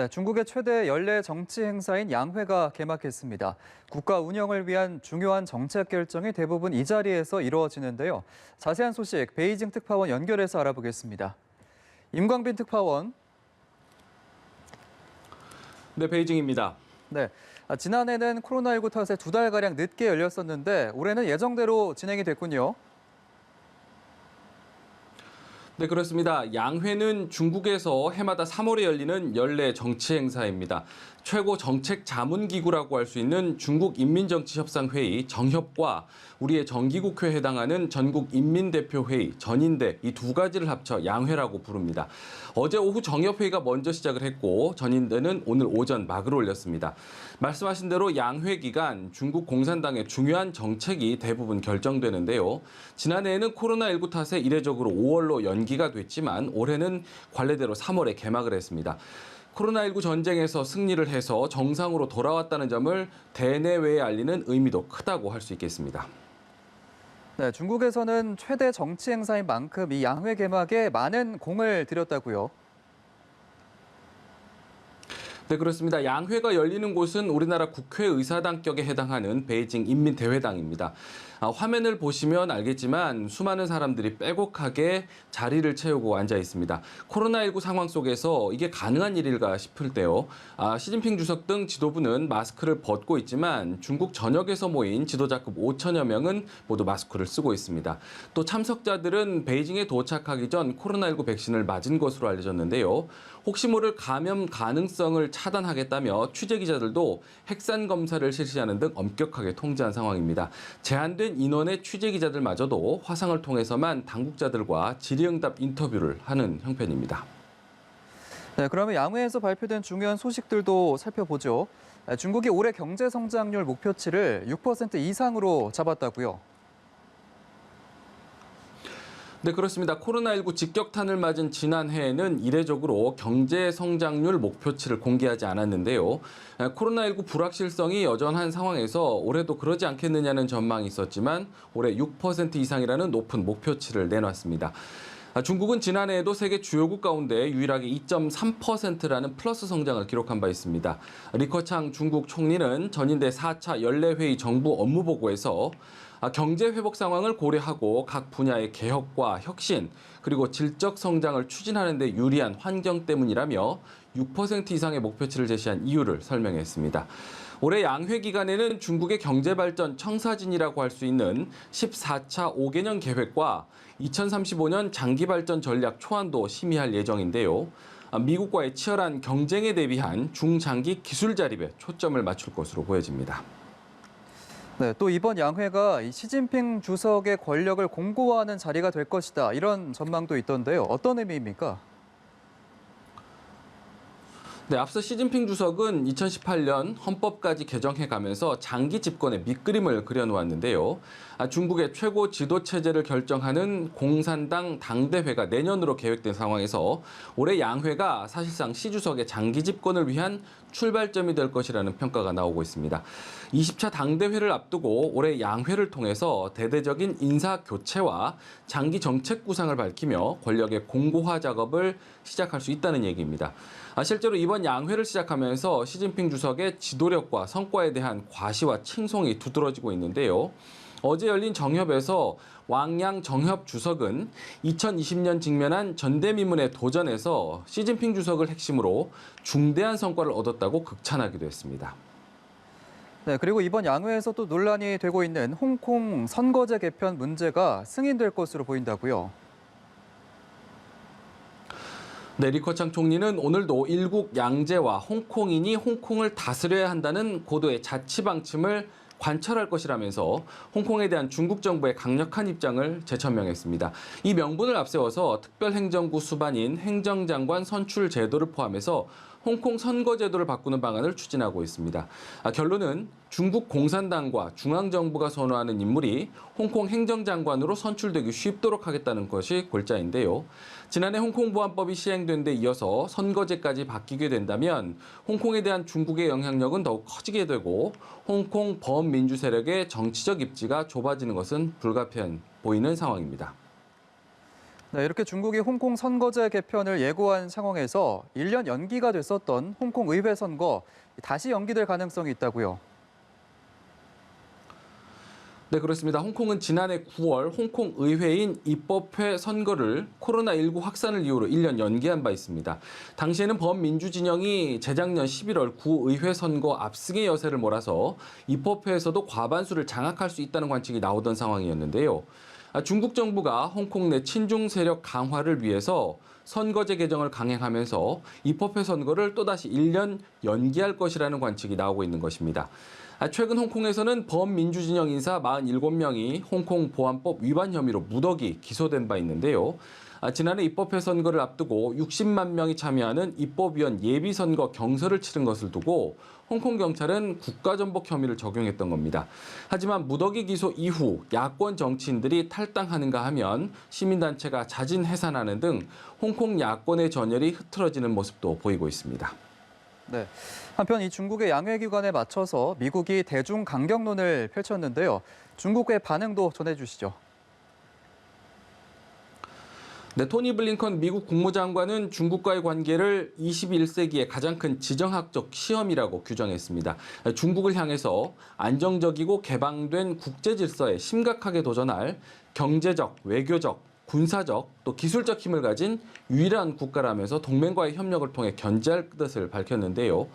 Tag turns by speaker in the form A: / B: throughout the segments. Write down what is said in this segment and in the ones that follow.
A: 네, 중국의 최대 연례 정치 행사인 양회가 개막했습니다. 국가 운영을 위한 중요한 정책 결정이 대부분 이 자리에서 이루어지는데요. 자세한 소식 베이징 특파원 연결해서 알아보겠습니다. 임광빈 특파원.
B: 네, 베이징입니다.
A: 네, 지난해는 코로나19 탓에 2달가량 늦게 열렸었는데 올해는 예정대로 진행이 됐군요.
B: 네, 그렇습니다. 양회는 중국에서 해마다 3월에 열리는 연례 정치 행사입니다. 최고 정책 자문기구라고 할 수 있는 중국인민정치협상회의 정협과 우리의 정기국회에 해당하는 전국인민대표회의 전인대 이 두 가지를 합쳐 양회라고 부릅니다. 어제 오후 정협회의가 먼저 시작을 했고 전인대는 오늘 오전 막을 올렸습니다. 말씀하신 대로 양회 기간 중국 공산당의 중요한 정책이 대부분 결정되는데요. 지난해에는 코로나19 탓에 이례적으로 5월로 연기가 됐지만 올해는 관례대로 3월에 개막을 했습니다. 코로나19 전쟁에서 승리를 해서 정상으로 돌아왔다는 점을 대내외에 알리는 의미도 크다고 할 수 있겠습니다.
A: 네, 중국에서는 최대 정치 행사인 만큼 이 양회 개막에 많은 공을 들였다고요.
B: 네, 그렇습니다. 양회가 열리는 곳은 우리나라 국회의사당격에 해당하는 베이징 인민대회당입니다. 화면을 보시면 알겠지만 수많은 사람들이 빼곡하게 자리를 채우고 앉아 있습니다. 코로나19 상황 속에서 이게 가능한 일일까 싶을 때요. 시진핑 주석 등 지도부는 마스크를 벗고 있지만 중국 전역에서 모인 지도자급 5천여 명은 모두 마스크를 쓰고 있습니다. 또 참석자들은 베이징에 도착하기 전 코로나19 백신을 맞은 것으로 알려졌는데요. 혹시 모를 감염 가능성을 차단하겠다며 취재 기자들도 핵산 검사를 실시하는 등 엄격하게 통제한 상황입니다. 제한된 인원의 취재 기자들마저도 화상을 통해서만 당국자들과 질의응답 인터뷰를 하는 형편입니다.
A: 네, 그러면 양회에서 발표된 중요한 소식들도 살펴보죠. 중국이 올해 경제 성장률 목표치를 6% 이상으로 잡았다고요.
B: 네, 그렇습니다. 코로나19 직격탄을 맞은 지난해에는 이례적으로 경제 성장률 목표치를 공개하지 않았는데요. 코로나19 불확실성이 여전한 상황에서 올해도 그러지 않겠느냐는 전망이 있었지만 올해 6% 이상이라는 높은 목표치를 내놨습니다. 중국은 지난해에도 세계 주요국 가운데 유일하게 2.3%라는 플러스 성장을 기록한 바 있습니다. 리커창 중국 총리는 전인대 4차 연례회의 정부 업무보고에서 경제 회복 상황을 고려하고 각 분야의 개혁과 혁신 그리고 질적 성장을 추진하는 데 유리한 환경 때문이라며 6% 이상의 목표치를 제시한 이유를 설명했습니다. 올해 양회 기간에는 중국의 경제발전 청사진이라고 할 수 있는 14차 5개년 계획과 2035년 장기발전 전략 초안도 심의할 예정인데요. 미국과의 치열한 경쟁에 대비한 중장기 기술 자립에 초점을 맞출 것으로 보여집니다.
A: 네, 또 이번 양회가 시진핑 주석의 권력을 공고화하는 자리가 될 것이다. 이런 전망도 있던데요. 어떤 의미입니까?
B: 네, 앞서 시진핑 주석은 2018년 헌법까지 개정해가면서 장기 집권의 밑그림을 그려놓았는데요. 중국의 최고 지도 체제를 결정하는 공산당 당대회가 내년으로 계획된 상황에서 올해 양회가 사실상 시 주석의 장기 집권을 위한 출발점이 될 것이라는 평가가 나오고 있습니다. 20차 당대회를 앞두고 올해 양회를 통해서 대대적인 인사 교체와 장기 정책 구상을 밝히며 권력의 공고화 작업을 시작할 수 있다는 얘기입니다. 실제로 이번 양회를 시작하면서 시진핑 주석의 지도력과 성과에 대한 과시와 칭송이 두드러지고 있는데요. 어제 열린 정협에서 왕양 정협 주석은 2020년 직면한 전대미문의 도전에서 시진핑 주석을 핵심으로 중대한 성과를 얻었다고 극찬하기도 했습니다.
A: 네, 그리고 이번 양회에서 또 논란이 되고 있는 홍콩 선거제 개편 문제가 승인될 것으로 보인다고요.
B: 네, 리커창 총리는 오늘도 일국 양제와 홍콩인이 홍콩을 다스려야 한다는 고도의 자치 방침을 관철할 것이라면서 홍콩에 대한 중국 정부의 강력한 입장을 재천명했습니다. 이 명분을 앞세워서 특별행정구 수반인 행정장관 선출 제도를 포함해서 홍콩 선거제도를 바꾸는 방안을 추진하고 있습니다. 결론은 중국 공산당과 중앙정부가 선호하는 인물이 홍콩 행정장관으로 선출되기 쉽도록 하겠다는 것이 골자인데요. 지난해 홍콩 보안법이 시행된 데 이어서 선거제까지 바뀌게 된다면 홍콩에 대한 중국의 영향력은 더욱 커지게 되고 홍콩 범민주 세력의 정치적 입지가 좁아지는 것은 불가피해 보이는 상황입니다.
A: 네, 이렇게 중국이 홍콩 선거제 개편을 예고한 상황에서 1년 연기가 됐었던 홍콩 의회 선거 다시 연기될 가능성이 있다고요.
B: 네, 그렇습니다. 홍콩은 지난해 9월 홍콩 의회인 입법회 선거를 코로나19 확산을 이유로 1년 연기한 바 있습니다. 당시에는 범민주 진영이 재작년 11월 구의회 선거 압승의 여세를 몰아서 입법회에서도 과반수를 장악할 수 있다는 관측이 나오던 상황이었는데요. 중국 정부가 홍콩 내 친중 세력 강화를 위해서 선거제 개정을 강행하면서 입법회 선거를 또다시 1년 연기할 것이라는 관측이 나오고 있는 것입니다. 최근 홍콩에서는 범민주 진영 인사 47명이 홍콩 보안법 위반 혐의로 무더기 기소된 바 있는데요. 지난해 입법회 선거를 앞두고 60만 명이 참여하는 입법위원 예비선거 경선을 치른 것을 두고 홍콩 경찰은 국가전복 혐의를 적용했던 겁니다. 하지만 무더기 기소 이후 야권 정치인들이 탈당하는가 하면 시민단체가 자진 해산하는 등 홍콩 야권의 전열이 흐트러지는 모습도 보이고 있습니다.
A: 네. 한편 이 중국의 양회기관에 맞춰서 미국이 대중 강경론을 펼쳤는데요. 중국의 반응도 전해주시죠.
B: 네, 토니 블링컨 미국 국무장관은 중국과의 관계를 21세기의 가장 큰 지정학적 시험이라고 규정했습니다. 중국을 향해서 안정적이고 개방된 국제 질서에 심각하게 도전할 경제적, 외교적, 군사적, 또 기술적 힘을 가진 유일한 국가라면서 동맹과의 협력을 통해 견제할 뜻을 밝혔는데요.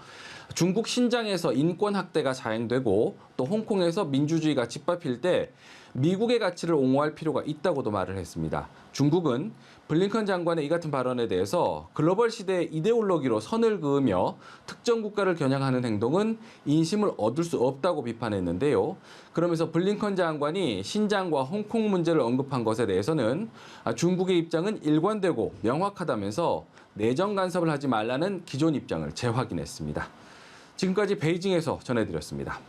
B: 중국 신장에서 인권 학대가 자행되고 또 홍콩에서 민주주의가 짓밟힐 때 미국의 가치를 옹호할 필요가 있다고도 말을 했습니다. 중국은 블링컨 장관의 이 같은 발언에 대해서 글로벌 시대의 이데올로기로 선을 그으며 특정 국가를 겨냥하는 행동은 인심을 얻을 수 없다고 비판했는데요. 그러면서 블링컨 장관이 신장과 홍콩 문제를 언급한 것에 대해서는 중국의 입장은 일관되고 명확하다면서 내정 간섭을 하지 말라는 기존 입장을 재확인했습니다. 지금까지 베이징에서 전해드렸습니다.